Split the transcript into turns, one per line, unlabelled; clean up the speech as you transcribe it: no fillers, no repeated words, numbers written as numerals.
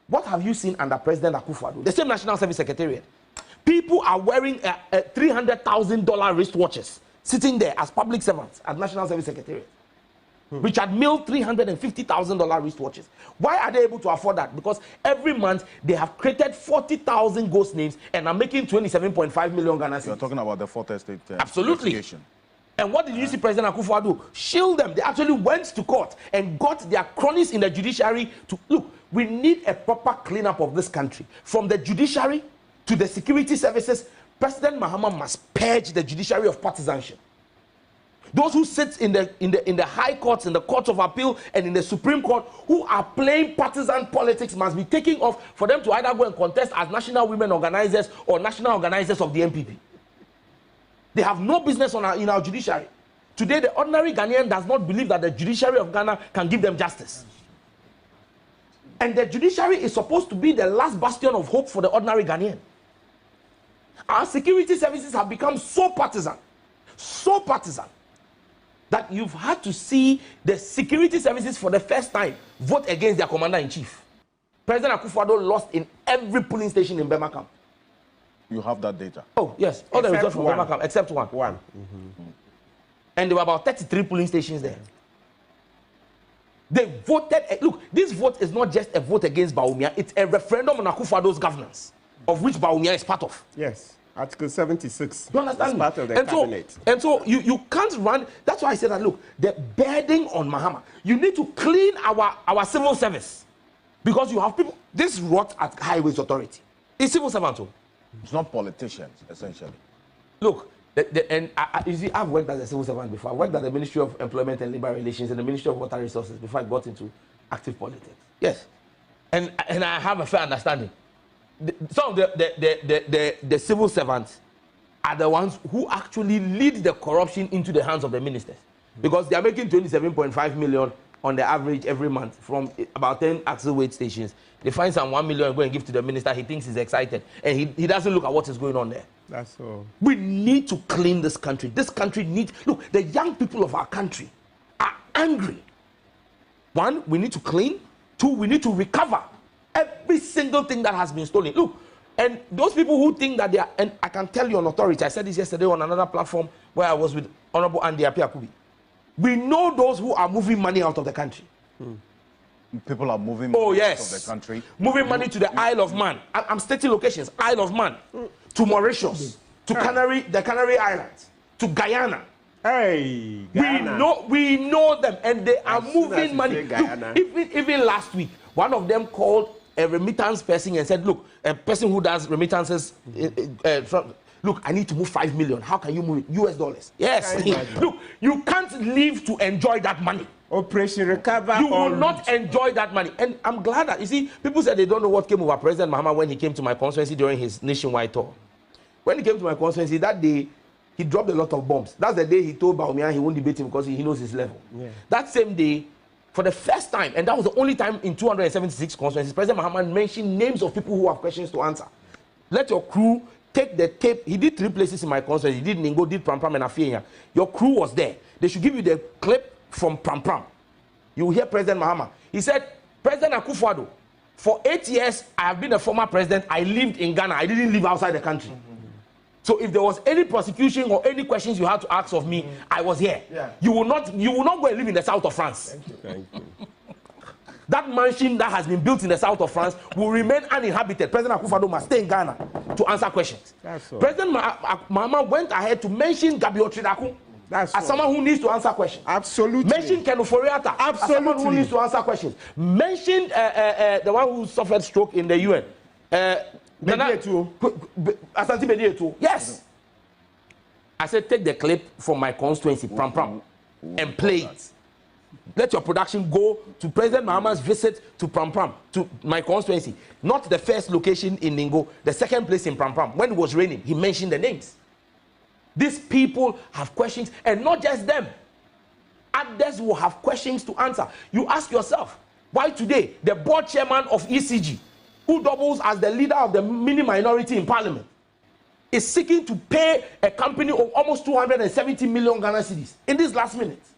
What have you seen under President Akufo-Addo? The same National Service Secretariat. People are wearing $300,000 wristwatches, sitting there as public servants at National Service Secretariat. Richard Mill, $350,000 wristwatches. Why are they able to afford that? Because every month they have created 40,000 ghost names and are making 27.5 million Ghana cedis.
You're talking about the Fourth Estate
Absolutely. And what did you see President Akufo-Addo? Shield them. They actually went to court and got their cronies in the judiciary to... Look, we need a proper cleanup of this country. From the judiciary to the security services, President Mahama must purge the judiciary of partisanship. Those who sit in the high courts, in the courts of appeal, and in the Supreme Court, who are playing partisan politics, must be taken off for them to either go and contest as national women organizers or national organizers of the NPP. They have no business in our judiciary. Today, the ordinary Ghanaian does not believe that the judiciary of Ghana can give them justice. And the judiciary is supposed to be the last bastion of hope for the ordinary Ghanaian. Our security services have become so partisan, that you've had to see the security services for the first time vote against their commander-in-chief. President Akufo-Addo lost in every polling station in Bema Camp.
You have that data?
Oh, yes. All the results from Bema Camp, except one. And there were about 33 polling stations there. They voted. Look, this vote is not just a vote against Bawumia, it's a referendum on Akufo-Addo's governance, of which Bawumia is part of.
Yes. Article 76.
You understand?
Part of the cabinet.
And so you can't run. That's why I said that, look, the burden on Mahama, you need to clean our civil service. Because you have people, this rot at Highways Authority. It's civil servants.
It's not politicians, essentially.
Look, you see, I've worked as a civil servant before. I worked at the Ministry of Employment and Labour Relations and the Ministry of Water Resources before I got into active politics. Yes. And I have a fair understanding. Some of the civil servants are the ones who actually lead the corruption into the hands of the ministers, because they are making 27.5 million on the average every month from about 10 axle weight stations. They find some 1 million and go and give to the minister. He thinks he's excited, and he doesn't look at what is going on there.
That's all.
We need to clean this country. This country needs... Look, the young people of our country are angry. One, we need to clean. Two, we need to recover every single thing that has been stolen. Look, and those people who think that they are... And I can tell you on authority, I said this yesterday on another platform where I was with Honorable Andy Apiakubi. We know those who are moving money out of the country.
People are moving money out of the country.
Moving money to the Isle of Man. I'm stating locations. Isle of Man. To Mauritius. To the Canary Islands. To Guyana.
Hey, Guyana.
We know them, and they are moving money. Look, even last week, one of them called a remittance person and said, look, a person who does remittances, look, I need to move 5 million. How can you move it? US dollars. Yes. Look, you can't live to enjoy that money.
Operation Recover.
You will not enjoy that money. And I'm glad that, you see, people said they don't know what came over President Mahama when he came to my constituency during his nationwide tour. When he came to my constituency, that day, he dropped a lot of bombs. That's the day he told Bawumia he won't debate him because he knows his level. Yeah. That same day, for the first time, and that was the only time in 276 constituencies, President Mahama mentioned names of people who have questions to answer. Let your crew take the tape. He did 3 places in my constituency. He did Ningo, did Pram Pram, and Afia. Your crew was there. They should give you the clip from Pram Pram. You will hear President Mahama. He said, President Akufo-Addo, for 8 years, I have been a former president. I lived in Ghana. I didn't live outside the country. So if there was any prosecution or any questions you had to ask of me, I was here. Yeah. You will not go and live in the south of France.
Thank you.
That mansion that has been built in the south of France will remain uninhabited. President Akufo-Addo must stay in Ghana to answer questions. President Mahama went ahead to mention Gabriel Tridaku as someone who needs to answer questions.
Absolutely.
Mention Ken Ofori-Atta as someone who needs to answer questions. Mention the one who suffered stroke in the UN. Asante Medietu. Yes. I said, take the clip from my constituency, Pram Pram, and play it. Let your production go to President Mahama's visit to Pram Pram, to my constituency. Not the first location in Ningo, the second place in Pram Pram. When it was raining, he mentioned the names. These people have questions, and not just them. Others will have questions to answer. You ask yourself, why today the board chairman of ECG, who doubles as the leader of the mini minority in parliament, is seeking to pay a company of almost 270 million Ghana cedis in these last minutes?